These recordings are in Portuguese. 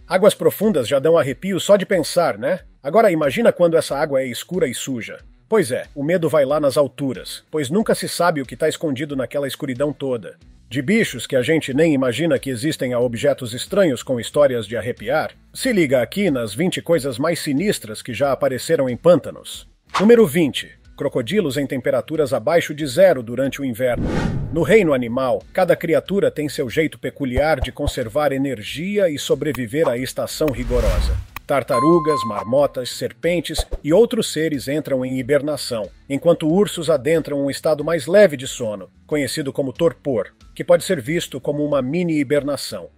Águas profundas já dão arrepio só de pensar, né? Agora imagina quando essa água é escura e suja. Pois é, o medo vai lá nas alturas, pois nunca se sabe o que está escondido naquela escuridão toda. De bichos que a gente nem imagina que existem a objetos estranhos com histórias de arrepiar, se liga aqui nas 20 coisas mais sinistras que já apareceram em pântanos. Número 20. Crocodilos em temperaturas abaixo de zero durante o inverno. No reino animal, cada criatura tem seu jeito peculiar de conservar energia e sobreviver à estação rigorosa. Tartarugas, marmotas, serpentes e outros seres entram em hibernação, enquanto ursos adentram um estado mais leve de sono, conhecido como torpor, que pode ser visto como uma mini-hibernação.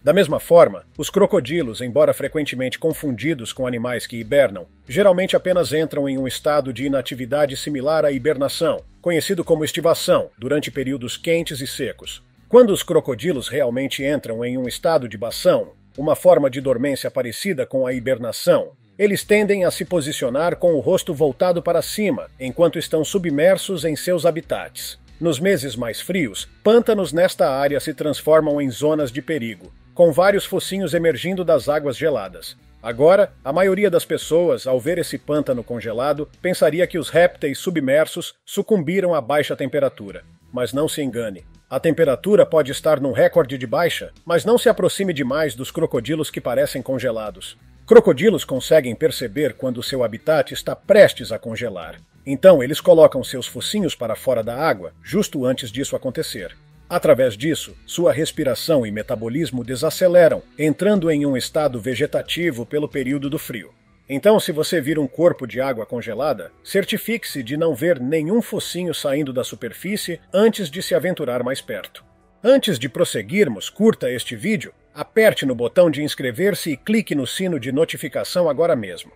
Da mesma forma, os crocodilos, embora frequentemente confundidos com animais que hibernam, geralmente apenas entram em um estado de inatividade similar à hibernação, conhecido como estivação, durante períodos quentes e secos. Quando os crocodilos realmente entram em um estado de bação, uma forma de dormência parecida com a hibernação, eles tendem a se posicionar com o rosto voltado para cima, enquanto estão submersos em seus habitats. Nos meses mais frios, pântanos nesta área se transformam em zonas de perigo, com vários focinhos emergindo das águas geladas. Agora, a maioria das pessoas, ao ver esse pântano congelado, pensaria que os répteis submersos sucumbiram à baixa temperatura. Mas não se engane. A temperatura pode estar num recorde de baixa, mas não se aproxime demais dos crocodilos que parecem congelados. Crocodilos conseguem perceber quando seu habitat está prestes a congelar. Então, eles colocam seus focinhos para fora da água, justo antes disso acontecer. Através disso, sua respiração e metabolismo desaceleram, entrando em um estado vegetativo pelo período do frio. Então, se você vir um corpo de água congelada, certifique-se de não ver nenhum focinho saindo da superfície antes de se aventurar mais perto. Antes de prosseguirmos, curta este vídeo, aperte no botão de inscrever-se e clique no sino de notificação agora mesmo.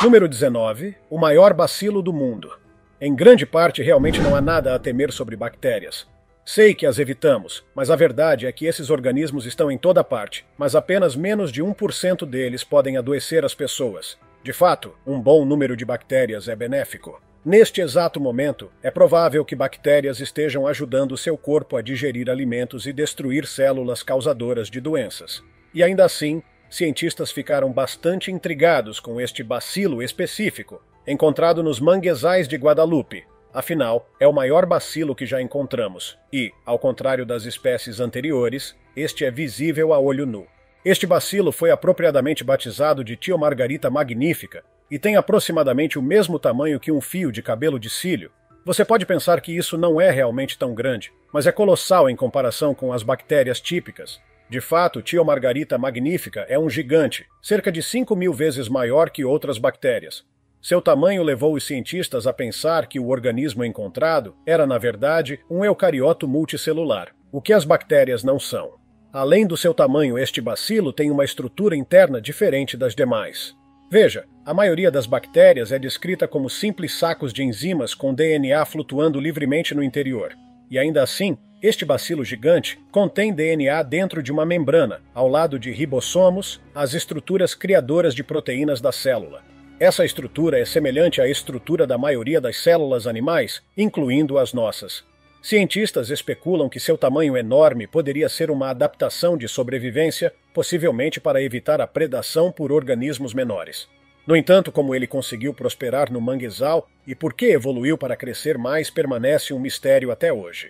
Número 19. O maior bacilo do mundo. Em grande parte, realmente não há nada a temer sobre bactérias. Sei que as evitamos, mas a verdade é que esses organismos estão em toda parte, mas apenas menos de 1% deles podem adoecer as pessoas. De fato, um bom número de bactérias é benéfico. Neste exato momento, é provável que bactérias estejam ajudando seu corpo a digerir alimentos e destruir células causadoras de doenças. E ainda assim, cientistas ficaram bastante intrigados com este bacilo específico, encontrado nos manguezais de Guadalupe. Afinal, é o maior bacilo que já encontramos e, ao contrário das espécies anteriores, este é visível a olho nu. Este bacilo foi apropriadamente batizado de Tio Margarita Magnífica e tem aproximadamente o mesmo tamanho que um fio de cabelo de cílio. Você pode pensar que isso não é realmente tão grande, mas é colossal em comparação com as bactérias típicas. De fato, Tio Margarita Magnífica é um gigante, cerca de 5.000 vezes maior que outras bactérias. Seu tamanho levou os cientistas a pensar que o organismo encontrado era, na verdade, um eucarioto multicelular, o que as bactérias não são. Além do seu tamanho, este bacilo tem uma estrutura interna diferente das demais. Veja, a maioria das bactérias é descrita como simples sacos de enzimas com DNA flutuando livremente no interior. E ainda assim, este bacilo gigante contém DNA dentro de uma membrana, ao lado de ribossomos, as estruturas criadoras de proteínas da célula. Essa estrutura é semelhante à estrutura da maioria das células animais, incluindo as nossas. Cientistas especulam que seu tamanho enorme poderia ser uma adaptação de sobrevivência, possivelmente para evitar a predação por organismos menores. No entanto, como ele conseguiu prosperar no manguezal e por que evoluiu para crescer mais permanece um mistério até hoje.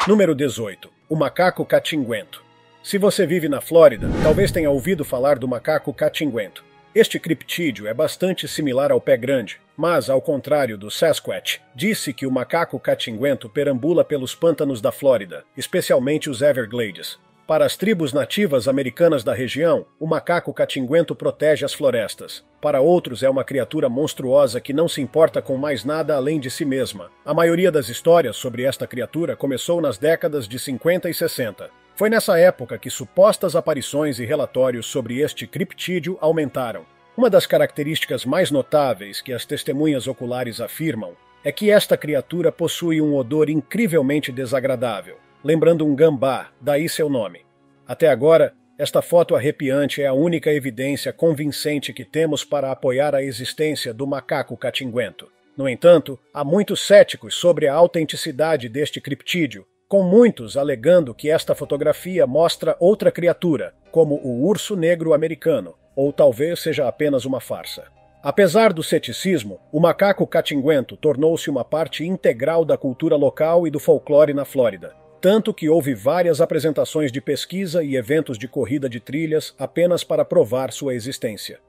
Número 18. O macaco catinguento. Se você vive na Flórida, talvez tenha ouvido falar do macaco catinguento. Este criptídeo é bastante similar ao pé grande, mas, ao contrário do Sasquatch, disse que o macaco catinguento perambula pelos pântanos da Flórida, especialmente os Everglades. Para as tribos nativas americanas da região, o macaco catinguento protege as florestas. Para outros é uma criatura monstruosa que não se importa com mais nada além de si mesma. A maioria das histórias sobre esta criatura começou nas décadas de 50 e 60. Foi nessa época que supostas aparições e relatórios sobre este criptídeo aumentaram. Uma das características mais notáveis que as testemunhas oculares afirmam é que esta criatura possui um odor incrivelmente desagradável, lembrando um gambá, daí seu nome. Até agora, esta foto arrepiante é a única evidência convincente que temos para apoiar a existência do macaco catinguento. No entanto, há muitos céticos sobre a autenticidade deste criptídeo, com muitos alegando que esta fotografia mostra outra criatura, como o urso negro americano, ou talvez seja apenas uma farsa. Apesar do ceticismo, o macaco catinguento tornou-se uma parte integral da cultura local e do folclore na Flórida, tanto que houve várias apresentações de pesquisa e eventos de corrida de trilhas apenas para provar sua existência.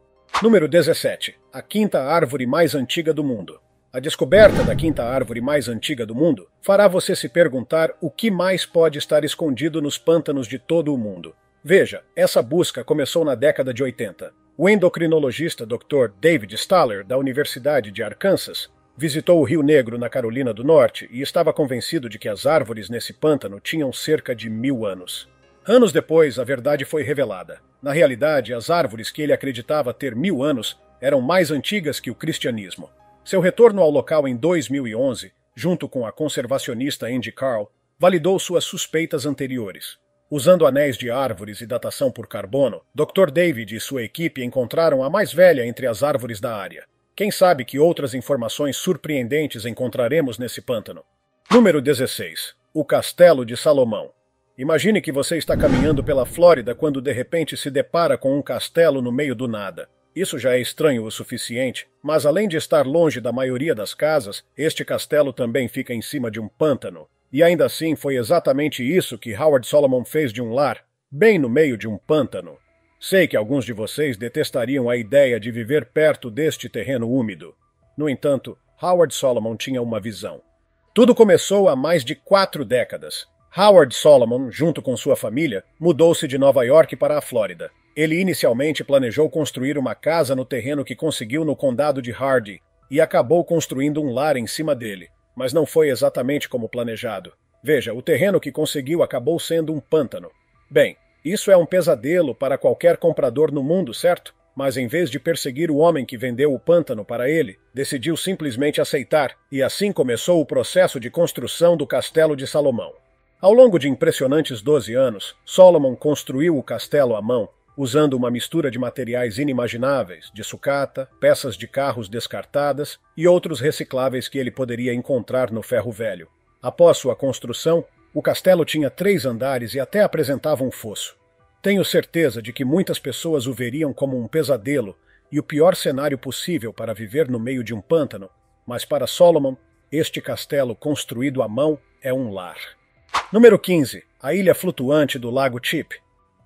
Número 17. A quinta árvore mais antiga do mundo. A descoberta da quinta árvore mais antiga do mundo fará você se perguntar o que mais pode estar escondido nos pântanos de todo o mundo. Veja, essa busca começou na década de 80. O endocrinologista Dr. David Staller, da Universidade de Arkansas, visitou o Rio Negro, na Carolina do Norte, e estava convencido de que as árvores nesse pântano tinham cerca de 1000 anos. Anos depois, a verdade foi revelada. Na realidade, as árvores que ele acreditava ter 1000 anos eram mais antigas que o cristianismo. Seu retorno ao local em 2011, junto com a conservacionista Andy Carl, validou suas suspeitas anteriores. Usando anéis de árvores e datação por carbono, Dr. David e sua equipe encontraram a mais velha entre as árvores da área. Quem sabe que outras informações surpreendentes encontraremos nesse pântano? Número 16. O Castelo de Salomão. Imagine que você está caminhando pela Flórida quando de repente se depara com um castelo no meio do nada. Isso já é estranho o suficiente, mas além de estar longe da maioria das casas, este castelo também fica em cima de um pântano. E ainda assim foi exatamente isso que Howard Solomon fez de um lar, bem no meio de um pântano. Sei que alguns de vocês detestariam a ideia de viver perto deste terreno úmido. No entanto, Howard Solomon tinha uma visão. Tudo começou há mais de 4 décadas. Howard Solomon, junto com sua família, mudou-se de Nova York para a Flórida. Ele inicialmente planejou construir uma casa no terreno que conseguiu no condado de Hardee e acabou construindo um lar em cima dele, mas não foi exatamente como planejado. Veja, o terreno que conseguiu acabou sendo um pântano. Bem, isso é um pesadelo para qualquer comprador no mundo, certo? Mas em vez de perseguir o homem que vendeu o pântano para ele, decidiu simplesmente aceitar, e assim começou o processo de construção do Castelo de Salomão. Ao longo de impressionantes 12 anos, Solomon construiu o castelo à mão, usando uma mistura de materiais inimagináveis, de sucata, peças de carros descartadas e outros recicláveis que ele poderia encontrar no ferro velho. Após sua construção, o castelo tinha 3 andares e até apresentava um fosso. Tenho certeza de que muitas pessoas o veriam como um pesadelo e o pior cenário possível para viver no meio de um pântano, mas para Solomon, este castelo construído à mão é um lar. Número 15. A ilha flutuante do Lago Chip.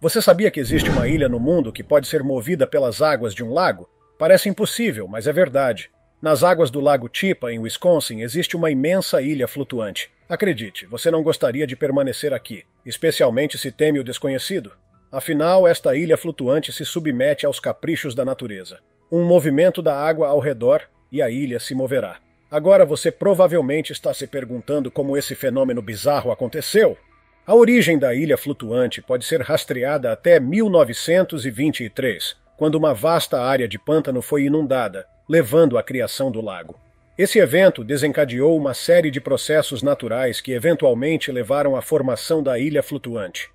Você sabia que existe uma ilha no mundo que pode ser movida pelas águas de um lago? Parece impossível, mas é verdade. Nas águas do Lago Chipa, em Wisconsin, existe uma imensa ilha flutuante. Acredite, você não gostaria de permanecer aqui, especialmente se teme o desconhecido. Afinal, esta ilha flutuante se submete aos caprichos da natureza. Um movimento da água ao redor e a ilha se moverá. Agora você provavelmente está se perguntando como esse fenômeno bizarro aconteceu. A origem da ilha flutuante pode ser rastreada até 1923, quando uma vasta área de pântano foi inundada, levando à criação do lago. Esse evento desencadeou uma série de processos naturais que eventualmente levaram à formação da ilha flutuante.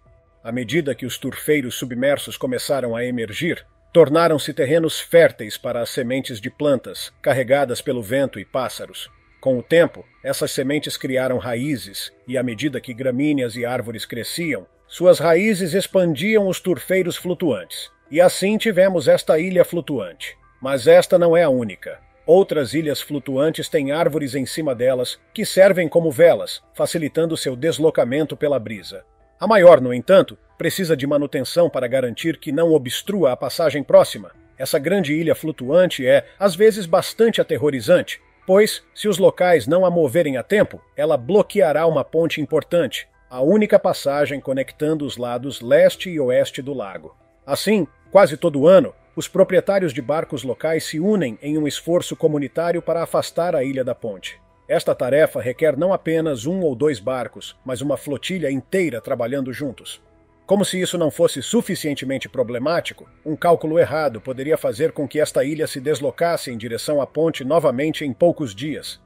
À medida que os turfeiros submersos começaram a emergir, tornaram-se terrenos férteis para as sementes de plantas, carregadas pelo vento e pássaros. Com o tempo, essas sementes criaram raízes, e à medida que gramíneas e árvores cresciam, suas raízes expandiam os turfeiros flutuantes. E assim tivemos esta ilha flutuante. Mas esta não é a única. Outras ilhas flutuantes têm árvores em cima delas que servem como velas, facilitando seu deslocamento pela brisa. A maior, no entanto, precisa de manutenção para garantir que não obstrua a passagem próxima. Essa grande ilha flutuante é, às vezes, bastante aterrorizante, pois, se os locais não a moverem a tempo, ela bloqueará uma ponte importante, a única passagem conectando os lados leste e oeste do lago. Assim, quase todo ano, os proprietários de barcos locais se unem em um esforço comunitário para afastar a ilha da ponte. Esta tarefa requer não apenas 1 ou 2 barcos, mas uma flotilha inteira trabalhando juntos. Como se isso não fosse suficientemente problemático, um cálculo errado poderia fazer com que esta ilha se deslocasse em direção à ponte novamente em poucos dias.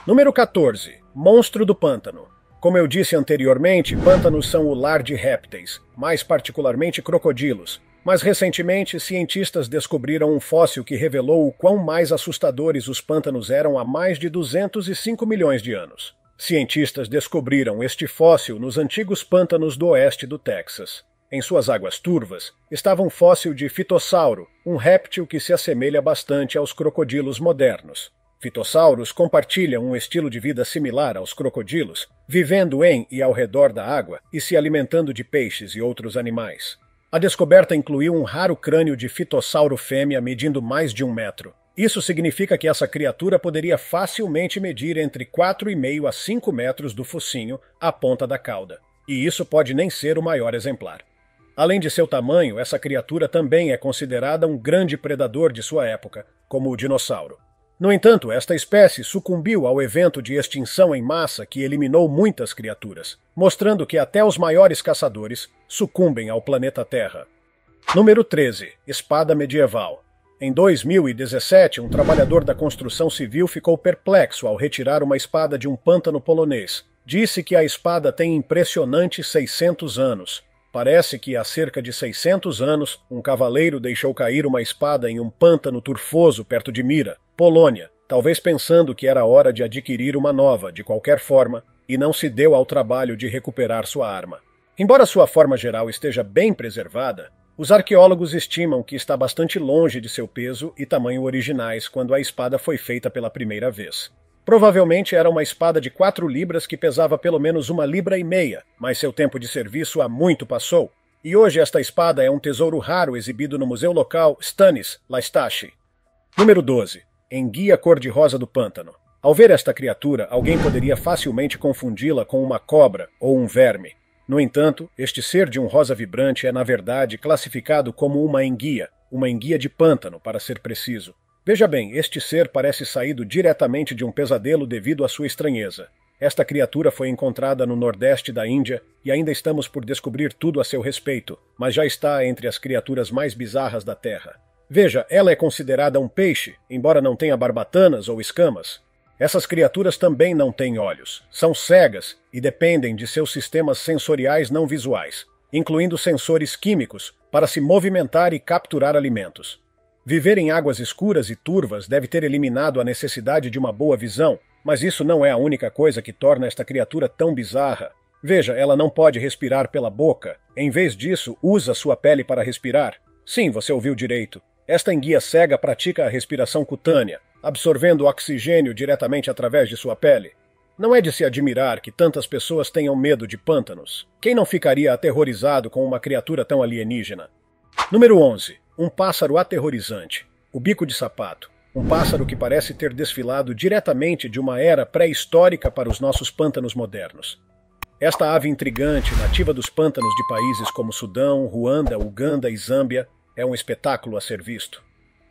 Número 14. Monstro do pântano. Como eu disse anteriormente, pântanos são o lar de répteis, mais particularmente crocodilos. Mas recentemente, cientistas descobriram um fóssil que revelou o quão mais assustadores os pântanos eram há mais de 205 milhões de anos. Cientistas descobriram este fóssil nos antigos pântanos do oeste do Texas. Em suas águas turvas estava um fóssil de fitossauro, um réptil que se assemelha bastante aos crocodilos modernos. Fitossauros compartilham um estilo de vida similar aos crocodilos, vivendo em e ao redor da água e se alimentando de peixes e outros animais. A descoberta incluiu um raro crânio de fitossauro fêmea medindo mais de 1 metro. Isso significa que essa criatura poderia facilmente medir entre 4,5 a 5 metros do focinho à ponta da cauda. E isso pode nem ser o maior exemplar. Além de seu tamanho, essa criatura também é considerada um grande predador de sua época, como o dinossauro. No entanto, esta espécie sucumbiu ao evento de extinção em massa que eliminou muitas criaturas, mostrando que até os maiores caçadores sucumbem ao planeta Terra. Número 13. Espada medieval. Em 2017, um trabalhador da construção civil ficou perplexo ao retirar uma espada de um pântano polonês. Disse que a espada tem impressionantes 600 anos. Parece que há cerca de 600 anos, um cavaleiro deixou cair uma espada em um pântano turfoso perto de Mira, Polônia, talvez pensando que era hora de adquirir uma nova, de qualquer forma, e não se deu ao trabalho de recuperar sua arma. Embora sua forma geral esteja bem preservada, os arqueólogos estimam que está bastante longe de seu peso e tamanho originais quando a espada foi feita pela primeira vez. Provavelmente era uma espada de 4 libras que pesava pelo menos 1,5 libras, mas seu tempo de serviço há muito passou, e hoje esta espada é um tesouro raro exibido no museu local Stanis Lastache. Número 12. Enguia cor-de-rosa do pântano. Ao ver esta criatura, alguém poderia facilmente confundi-la com uma cobra ou um verme. No entanto, este ser de um rosa vibrante é na verdade classificado como uma enguia de pântano, para ser preciso. Veja bem, este ser parece saído diretamente de um pesadelo devido à sua estranheza. Esta criatura foi encontrada no nordeste da Índia e ainda estamos por descobrir tudo a seu respeito, mas já está entre as criaturas mais bizarras da Terra. Veja, ela é considerada um peixe, embora não tenha barbatanas ou escamas. Essas criaturas também não têm olhos, são cegas e dependem de seus sistemas sensoriais não visuais, incluindo sensores químicos, para se movimentar e capturar alimentos. Viver em águas escuras e turvas deve ter eliminado a necessidade de uma boa visão, mas isso não é a única coisa que torna esta criatura tão bizarra. Veja, ela não pode respirar pela boca. Em vez disso, usa sua pele para respirar. Sim, você ouviu direito. Esta enguia cega pratica a respiração cutânea, absorvendo oxigênio diretamente através de sua pele. Não é de se admirar que tantas pessoas tenham medo de pântanos. Quem não ficaria aterrorizado com uma criatura tão alienígena? Número 11. Um pássaro aterrorizante. O bico de sapato. Um pássaro que parece ter desfilado diretamente de uma era pré-histórica para os nossos pântanos modernos. Esta ave intrigante, nativa dos pântanos de países como Sudão, Ruanda, Uganda e Zâmbia, é um espetáculo a ser visto.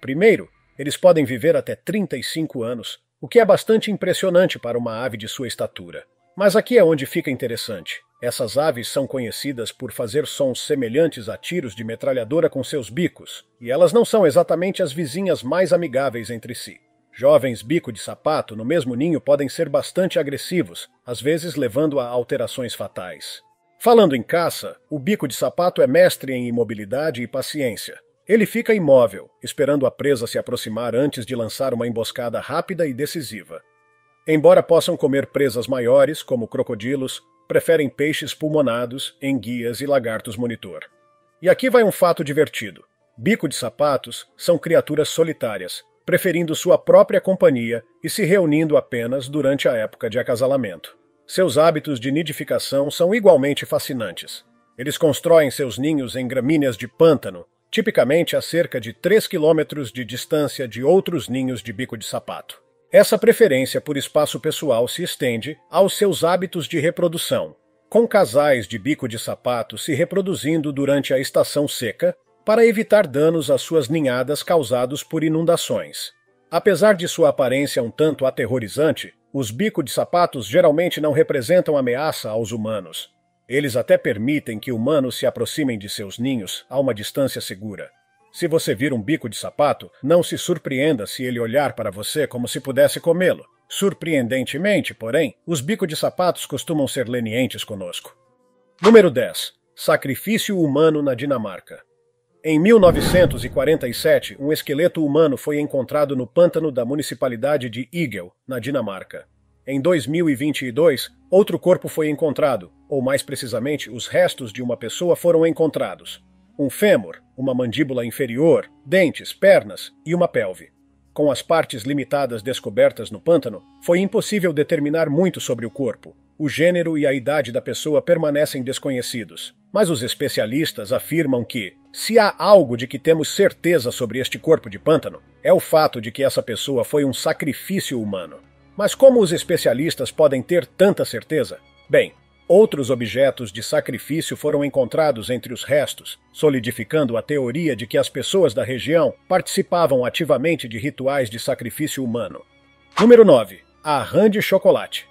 Primeiro, eles podem viver até 35 anos, o que é bastante impressionante para uma ave de sua estatura. Mas aqui é onde fica interessante. Essas aves são conhecidas por fazer sons semelhantes a tiros de metralhadora com seus bicos, e elas não são exatamente as vizinhas mais amigáveis entre si. Jovens bico de sapato no mesmo ninho podem ser bastante agressivos, às vezes levando a alterações fatais. Falando em caça, o bico de sapato é mestre em imobilidade e paciência. Ele fica imóvel, esperando a presa se aproximar antes de lançar uma emboscada rápida e decisiva. Embora possam comer presas maiores, como crocodilos, preferem peixes pulmonados, enguias e lagartos monitor. E aqui vai um fato divertido. Bico de sapatos são criaturas solitárias, preferindo sua própria companhia e se reunindo apenas durante a época de acasalamento. Seus hábitos de nidificação são igualmente fascinantes. Eles constroem seus ninhos em gramíneas de pântano, tipicamente a cerca de 3 quilômetros de distância de outros ninhos de bico de sapato. Essa preferência por espaço pessoal se estende aos seus hábitos de reprodução, com casais de bico de sapato se reproduzindo durante a estação seca para evitar danos às suas ninhadas causados por inundações. Apesar de sua aparência um tanto aterrorizante, os bico de sapatos geralmente não representam ameaça aos humanos. Eles até permitem que humanos se aproximem de seus ninhos a uma distância segura. Se você vir um bico de sapato, não se surpreenda se ele olhar para você como se pudesse comê-lo. Surpreendentemente, porém, os bicos de sapatos costumam ser lenientes conosco. Número 10. Sacrifício humano na Dinamarca. Em 1947, um esqueleto humano foi encontrado no pântano da municipalidade de Igel, na Dinamarca. Em 2022, outro corpo foi encontrado, ou mais precisamente, os restos de uma pessoa foram encontrados. Um fêmur, uma mandíbula inferior, dentes, pernas e uma pelve. Com as partes limitadas descobertas no pântano, foi impossível determinar muito sobre o corpo. O gênero e a idade da pessoa permanecem desconhecidos. Mas os especialistas afirmam que, se há algo de que temos certeza sobre este corpo de pântano, é o fato de que essa pessoa foi um sacrifício humano. Mas como os especialistas podem ter tanta certeza? Bem, outros objetos de sacrifício foram encontrados entre os restos, solidificando a teoria de que as pessoas da região participavam ativamente de rituais de sacrifício humano. Número 9. A rã de chocolate.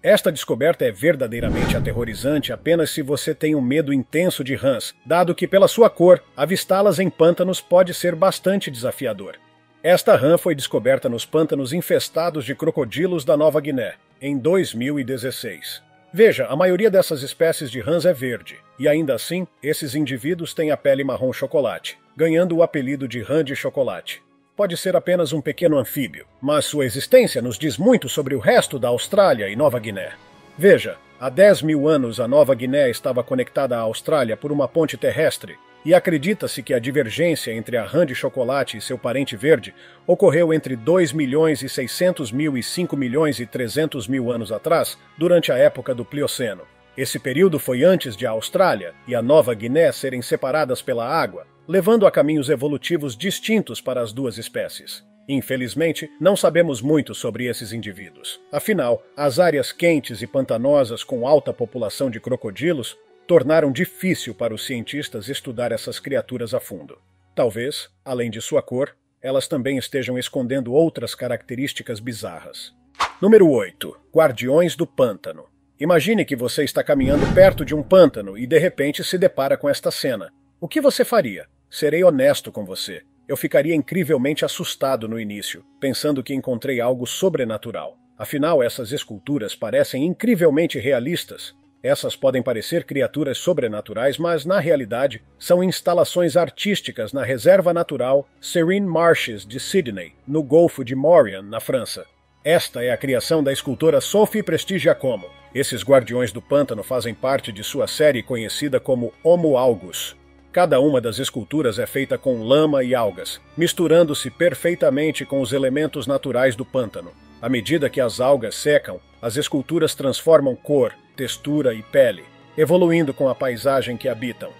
Esta descoberta é verdadeiramente aterrorizante apenas se você tem um medo intenso de rãs, dado que, pela sua cor, avistá-las em pântanos pode ser bastante desafiador. Esta rã foi descoberta nos pântanos infestados de crocodilos da Nova Guiné, em 2016. Veja, a maioria dessas espécies de rãs é verde, e ainda assim, esses indivíduos têm a pele marrom chocolate, ganhando o apelido de rã de chocolate. Pode ser apenas um pequeno anfíbio, mas sua existência nos diz muito sobre o resto da Austrália e Nova Guiné. Veja, há 10 mil anos a Nova Guiné estava conectada à Austrália por uma ponte terrestre, e acredita-se que a divergência entre a rã de chocolate e seu parente verde ocorreu entre 2 milhões e 600 mil e 5 milhões e 300 mil anos atrás, durante a época do Plioceno. Esse período foi antes de a Austrália e a Nova Guiné serem separadas pela água, levando a caminhos evolutivos distintos para as duas espécies. Infelizmente, não sabemos muito sobre esses indivíduos. Afinal, as áreas quentes e pantanosas com alta população de crocodilos tornaram difícil para os cientistas estudar essas criaturas a fundo. Talvez, além de sua cor, elas também estejam escondendo outras características bizarras. Número 8. Guardiões do pântano. Imagine que você está caminhando perto de um pântano e de repente se depara com esta cena. O que você faria? Serei honesto com você. Eu ficaria incrivelmente assustado no início, pensando que encontrei algo sobrenatural. Afinal, essas esculturas parecem incrivelmente realistas. Essas podem parecer criaturas sobrenaturais, mas, na realidade, são instalações artísticas na Reserva Natural Serene Marshes de Sydney, no Golfo de Moran, na França. Esta é a criação da escultora Sophie Prestige Giacomo. Esses guardiões do pântano fazem parte de sua série conhecida como Homo Algus. Cada uma das esculturas é feita com lama e algas, misturando-se perfeitamente com os elementos naturais do pântano. À medida que as algas secam, as esculturas transformam cor, textura e pele, evoluindo com a paisagem que habitam.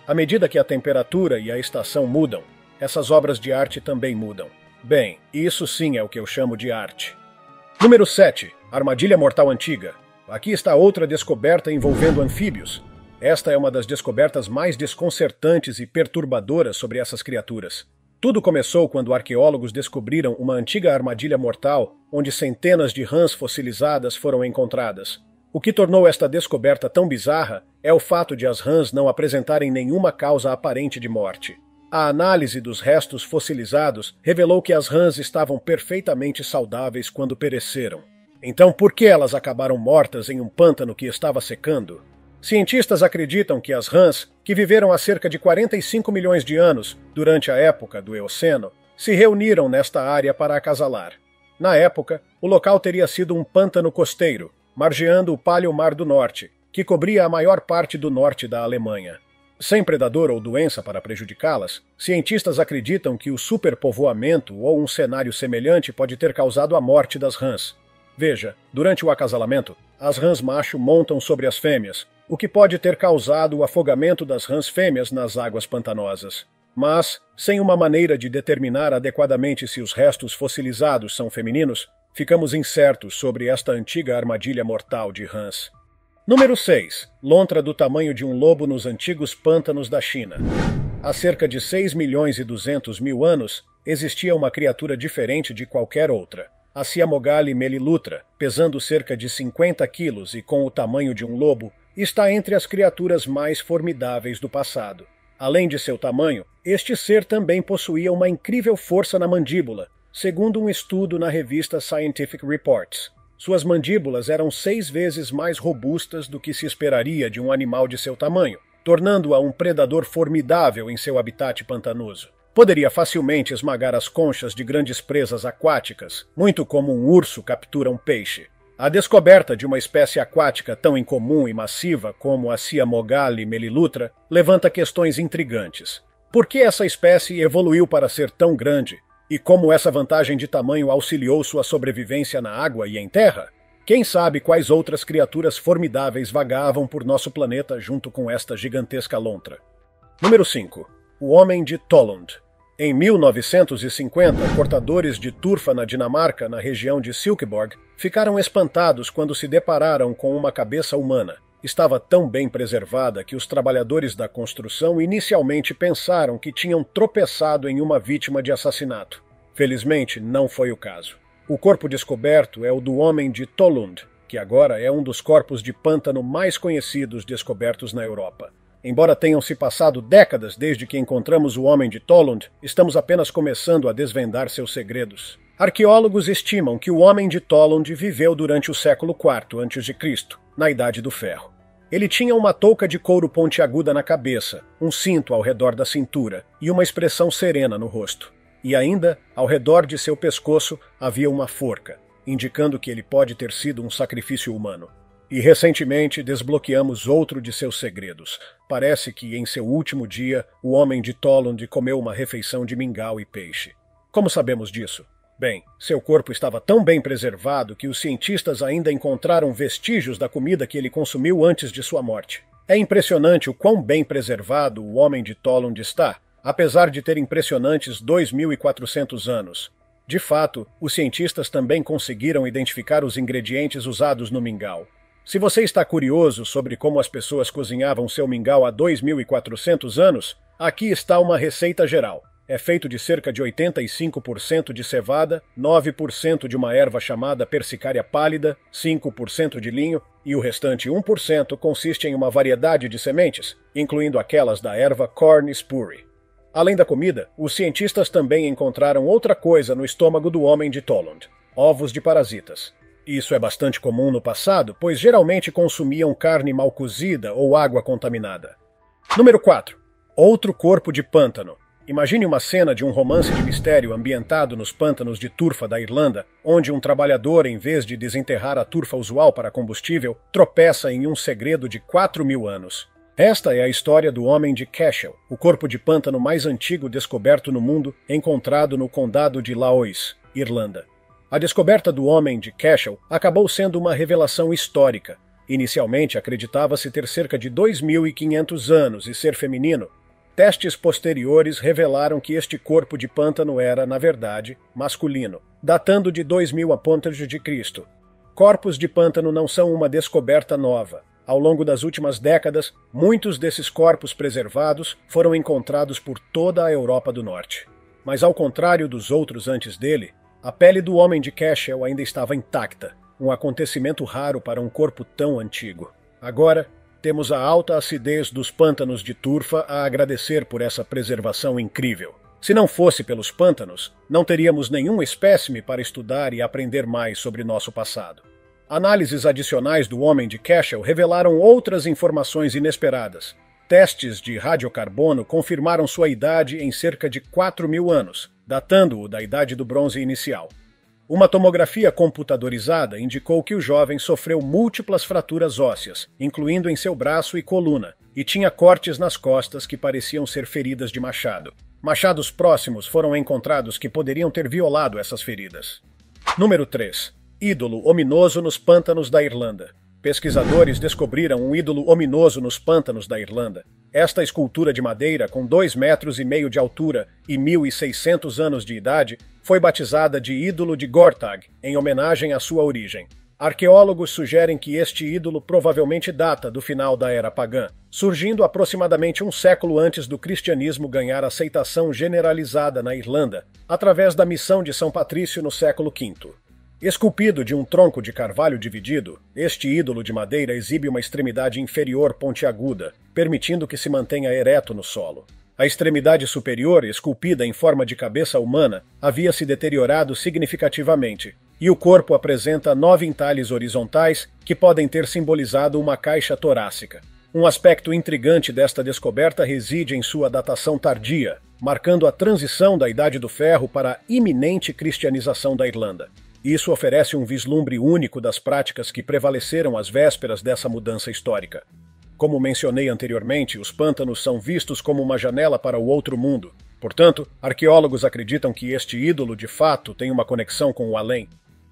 À medida que a temperatura e a estação mudam, essas obras de arte também mudam. Bem, isso sim é o que eu chamo de arte. Número 7. Armadilha mortal antiga. Aqui está outra descoberta envolvendo anfíbios. Esta é uma das descobertas mais desconcertantes e perturbadoras sobre essas criaturas. Tudo começou quando arqueólogos descobriram uma antiga armadilha mortal onde centenas de rãs fossilizadas foram encontradas. O que tornou esta descoberta tão bizarra é o fato de as rãs não apresentarem nenhuma causa aparente de morte. A análise dos restos fossilizados revelou que as rãs estavam perfeitamente saudáveis quando pereceram. Então, por que elas acabaram mortas em um pântano que estava secando? Cientistas acreditam que as rãs, que viveram há cerca de 45 milhões de anos, durante a época do Eoceno, se reuniram nesta área para acasalar. Na época, o local teria sido um pântano costeiro, margeando o Paleo Mar do Norte, que cobria a maior parte do norte da Alemanha. Sem predador ou doença para prejudicá-las, cientistas acreditam que o superpovoamento ou um cenário semelhante pode ter causado a morte das rãs. Veja, durante o acasalamento, as rãs macho montam sobre as fêmeas, o que pode ter causado o afogamento das rãs fêmeas nas águas pantanosas. Mas, sem uma maneira de determinar adequadamente se os restos fossilizados são femininos, ficamos incertos sobre esta antiga armadilha mortal de rãs. Número 6. Lontra do tamanho de um lobo nos antigos pântanos da China. Há cerca de 6 milhões e 200 mil anos, existia uma criatura diferente de qualquer outra. A Siamogale melilutra, pesando cerca de 50 quilos e com o tamanho de um lobo, está entre as criaturas mais formidáveis do passado. Além de seu tamanho, este ser também possuía uma incrível força na mandíbula, segundo um estudo na revista Scientific Reports. Suas mandíbulas eram 6 vezes mais robustas do que se esperaria de um animal de seu tamanho, tornando-a um predador formidável em seu habitat pantanoso. Poderia facilmente esmagar as conchas de grandes presas aquáticas, muito como um urso captura um peixe. A descoberta de uma espécie aquática tão incomum e massiva como a Cyamogale melilutra levanta questões intrigantes. Por que essa espécie evoluiu para ser tão grande? E como essa vantagem de tamanho auxiliou sua sobrevivência na água e em terra? Quem sabe quais outras criaturas formidáveis vagavam por nosso planeta junto com esta gigantesca lontra? Número 5. O Homem de Tollund. Em 1950, cortadores de turfa na Dinamarca, na região de Silkeborg, ficaram espantados quando se depararam com uma cabeça humana. Estava tão bem preservada que os trabalhadores da construção inicialmente pensaram que tinham tropeçado em uma vítima de assassinato. Felizmente, não foi o caso. O corpo descoberto é o do Homem de Tollund, que agora é um dos corpos de pântano mais conhecidos descobertos na Europa. Embora tenham se passado décadas desde que encontramos o Homem de Tollund, estamos apenas começando a desvendar seus segredos. Arqueólogos estimam que o Homem de Tollund viveu durante o século IV a.C., na Idade do Ferro. Ele tinha uma touca de couro pontiaguda na cabeça, um cinto ao redor da cintura e uma expressão serena no rosto. E ainda, ao redor de seu pescoço, havia uma forca, indicando que ele pode ter sido um sacrifício humano. E recentemente desbloqueamos outro de seus segredos. Parece que, em seu último dia, o Homem de Tollund comeu uma refeição de mingau e peixe. Como sabemos disso? Bem, seu corpo estava tão bem preservado que os cientistas ainda encontraram vestígios da comida que ele consumiu antes de sua morte. É impressionante o quão bem preservado o Homem de Tollund está, apesar de ter impressionantes 2.400 anos. De fato, os cientistas também conseguiram identificar os ingredientes usados no mingau. Se você está curioso sobre como as pessoas cozinhavam seu mingau há 2.400 anos, aqui está uma receita geral. É feito de cerca de 85% de cevada, 9% de uma erva chamada persicária pálida, 5% de linho e o restante 1% consiste em uma variedade de sementes, incluindo aquelas da erva corn spurey. Além da comida, os cientistas também encontraram outra coisa no estômago do Homem de Tollund: ovos de parasitas. Isso é bastante comum no passado, pois geralmente consumiam carne mal cozida ou água contaminada. Número 4. Outro corpo de pântano. Imagine uma cena de um romance de mistério ambientado nos pântanos de turfa da Irlanda, onde um trabalhador, em vez de desenterrar a turfa usual para combustível, tropeça em um segredo de 4.000 anos. Esta é a história do Homem de Cashel, o corpo de pântano mais antigo descoberto no mundo, encontrado no condado de Laois, Irlanda. A descoberta do Homem de Cashel acabou sendo uma revelação histórica. Inicialmente acreditava-se ter cerca de 2.500 anos e ser feminino. Testes posteriores revelaram que este corpo de pântano era, na verdade, masculino, datando de 2000 a.C. Corpos de pântano não são uma descoberta nova. Ao longo das últimas décadas, muitos desses corpos preservados foram encontrados por toda a Europa do Norte. Mas ao contrário dos outros antes dele, a pele do Homem de Cashel ainda estava intacta, um acontecimento raro para um corpo tão antigo. Agora, temos a alta acidez dos pântanos de turfa a agradecer por essa preservação incrível. Se não fosse pelos pântanos, não teríamos nenhum espécime para estudar e aprender mais sobre nosso passado. Análises adicionais do Homem de Cashel revelaram outras informações inesperadas. Testes de radiocarbono confirmaram sua idade em cerca de 4.000 anos, datando-o da Idade do Bronze inicial. Uma tomografia computadorizada indicou que o jovem sofreu múltiplas fraturas ósseas, incluindo em seu braço e coluna, e tinha cortes nas costas que pareciam ser feridas de machado. Machados próximos foram encontrados que poderiam ter violado essas feridas. Número 3. Ídolo ominoso nos pântanos da Irlanda. Pesquisadores descobriram um ídolo ominoso nos pântanos da Irlanda. Esta escultura de madeira, com 2,5 metros de altura e 1.600 anos de idade, foi batizada de Ídolo de Gortag, em homenagem à sua origem. Arqueólogos sugerem que este ídolo provavelmente data do final da Era Pagã, surgindo aproximadamente um século antes do cristianismo ganhar aceitação generalizada na Irlanda, através da missão de São Patrício no século V. Esculpido de um tronco de carvalho dividido, este ídolo de madeira exibe uma extremidade inferior pontiaguda, permitindo que se mantenha ereto no solo. A extremidade superior, esculpida em forma de cabeça humana, havia se deteriorado significativamente, e o corpo apresenta 9 entalhes horizontais que podem ter simbolizado uma caixa torácica. Um aspecto intrigante desta descoberta reside em sua datação tardia, marcando a transição da Idade do Ferro para a iminente cristianização da Irlanda. Isso oferece um vislumbre único das práticas que prevaleceram às vésperas dessa mudança histórica. Como mencionei anteriormente, os pântanos são vistos como uma janela para o outro mundo. Portanto, arqueólogos acreditam que este ídolo de fato tem uma conexão com o além.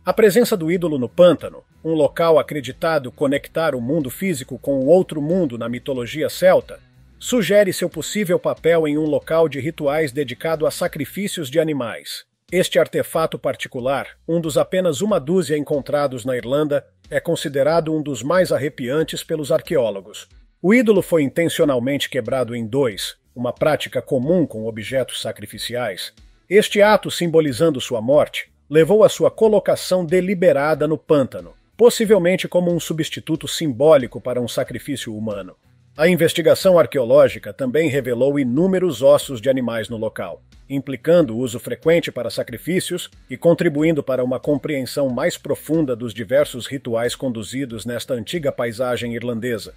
A presença do ídolo no pântano, um local acreditado conectar o mundo físico com o outro mundo na mitologia celta, sugere seu possível papel em um local de rituais dedicado a sacrifícios de animais. Este artefato particular, um dos apenas uma dúzia encontrados na Irlanda, é considerado um dos mais arrepiantes pelos arqueólogos. O ídolo foi intencionalmente quebrado em dois, uma prática comum com objetos sacrificiais. Este ato, simbolizando sua morte, levou à sua colocação deliberada no pântano, possivelmente como um substituto simbólico para um sacrifício humano. A investigação arqueológica também revelou inúmeros ossos de animais no local, implicando o uso frequente para sacrifícios e contribuindo para uma compreensão mais profunda dos diversos rituais conduzidos nesta antiga paisagem irlandesa.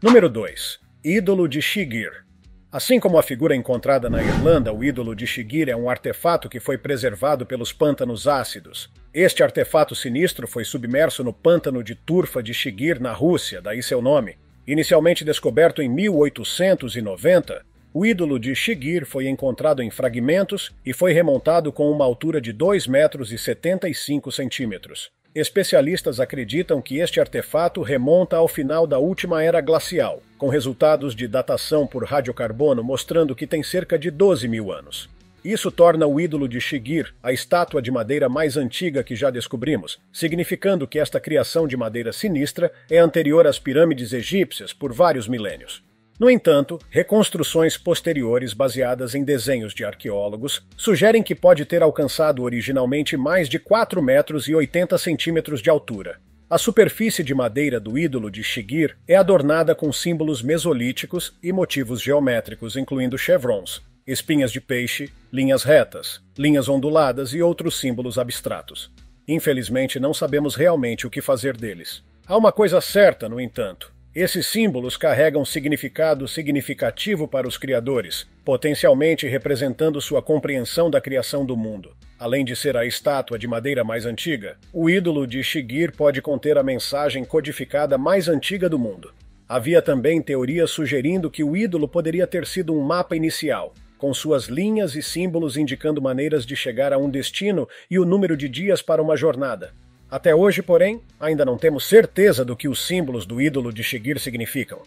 Número 2. Ídolo de Siggeir. Assim como a figura encontrada na Irlanda, o ídolo de Siggeir é um artefato que foi preservado pelos pântanos ácidos. Este artefato sinistro foi submerso no pântano de turfa de Siggeir, na Rússia, daí seu nome. Inicialmente descoberto em 1890, o ídolo de Siggeir foi encontrado em fragmentos e foi remontado com uma altura de 2,75 metros. Especialistas acreditam que este artefato remonta ao final da última era glacial, com resultados de datação por radiocarbono mostrando que tem cerca de 12 mil anos. Isso torna o ídolo de Siggeir a estátua de madeira mais antiga que já descobrimos, significando que esta criação de madeira sinistra é anterior às pirâmides egípcias por vários milênios. No entanto, reconstruções posteriores baseadas em desenhos de arqueólogos sugerem que pode ter alcançado originalmente mais de 4,80 metros de altura. A superfície de madeira do ídolo de Siggeir é adornada com símbolos mesolíticos e motivos geométricos, incluindo chevrons, espinhas de peixe, linhas retas, linhas onduladas e outros símbolos abstratos. Infelizmente, não sabemos realmente o que fazer deles. Há uma coisa certa, no entanto. Esses símbolos carregam significado significativo para os criadores, potencialmente representando sua compreensão da criação do mundo. Além de ser a estátua de madeira mais antiga, o ídolo de Siggeir pode conter a mensagem codificada mais antiga do mundo. Havia também teorias sugerindo que o ídolo poderia ter sido um mapa inicial, com suas linhas e símbolos indicando maneiras de chegar a um destino e o número de dias para uma jornada. Até hoje, porém, ainda não temos certeza do que os símbolos do ídolo de Siggeir significam.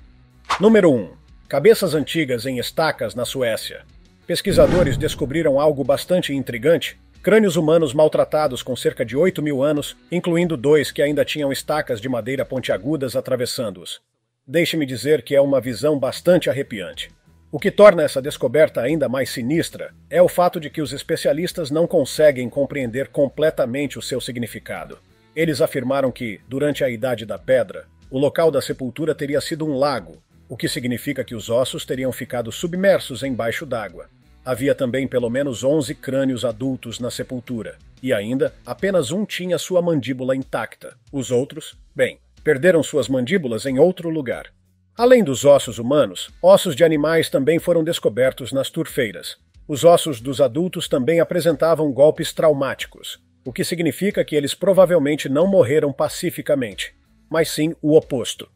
Número 1. Cabeças antigas em estacas na Suécia. Pesquisadores descobriram algo bastante intrigante: crânios humanos maltratados com cerca de 8 mil anos, incluindo 2 que ainda tinham estacas de madeira pontiagudas atravessando-os. Deixe-me dizer que é uma visão bastante arrepiante. O que torna essa descoberta ainda mais sinistra é o fato de que os especialistas não conseguem compreender completamente o seu significado. Eles afirmaram que, durante a Idade da Pedra, o local da sepultura teria sido um lago, o que significa que os ossos teriam ficado submersos embaixo d'água. Havia também pelo menos 11 crânios adultos na sepultura, e ainda apenas um tinha sua mandíbula intacta. Os outros, bem, perderam suas mandíbulas em outro lugar. Além dos ossos humanos, ossos de animais também foram descobertos nas turfeiras. Os ossos dos adultos também apresentavam golpes traumáticos, o que significa que eles provavelmente não morreram pacificamente, mas sim o oposto.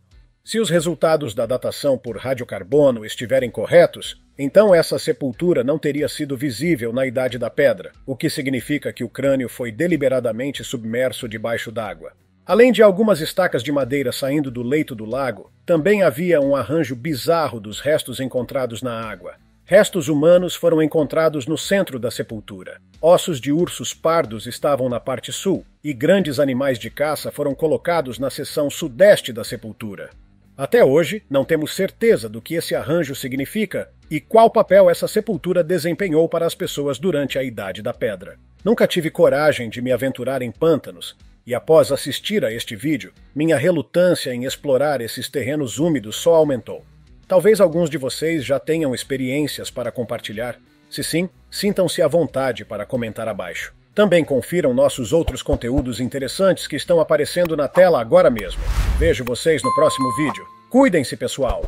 Se os resultados da datação por radiocarbono estiverem corretos, então essa sepultura não teria sido visível na Idade da Pedra, o que significa que o crânio foi deliberadamente submerso debaixo d'água. Além de algumas estacas de madeira saindo do leito do lago, também havia um arranjo bizarro dos restos encontrados na água. Restos humanos foram encontrados no centro da sepultura. Ossos de ursos pardos estavam na parte sul, e grandes animais de caça foram colocados na seção sudeste da sepultura. Até hoje, não temos certeza do que esse arranjo significa e qual papel essa sepultura desempenhou para as pessoas durante a Idade da Pedra. Nunca tive coragem de me aventurar em pântanos, e após assistir a este vídeo, minha relutância em explorar esses terrenos úmidos só aumentou. Talvez alguns de vocês já tenham experiências para compartilhar. Se sim, sintam-se à vontade para comentar abaixo. Também confiram nossos outros conteúdos interessantes que estão aparecendo na tela agora mesmo. Vejo vocês no próximo vídeo. Cuidem-se, pessoal!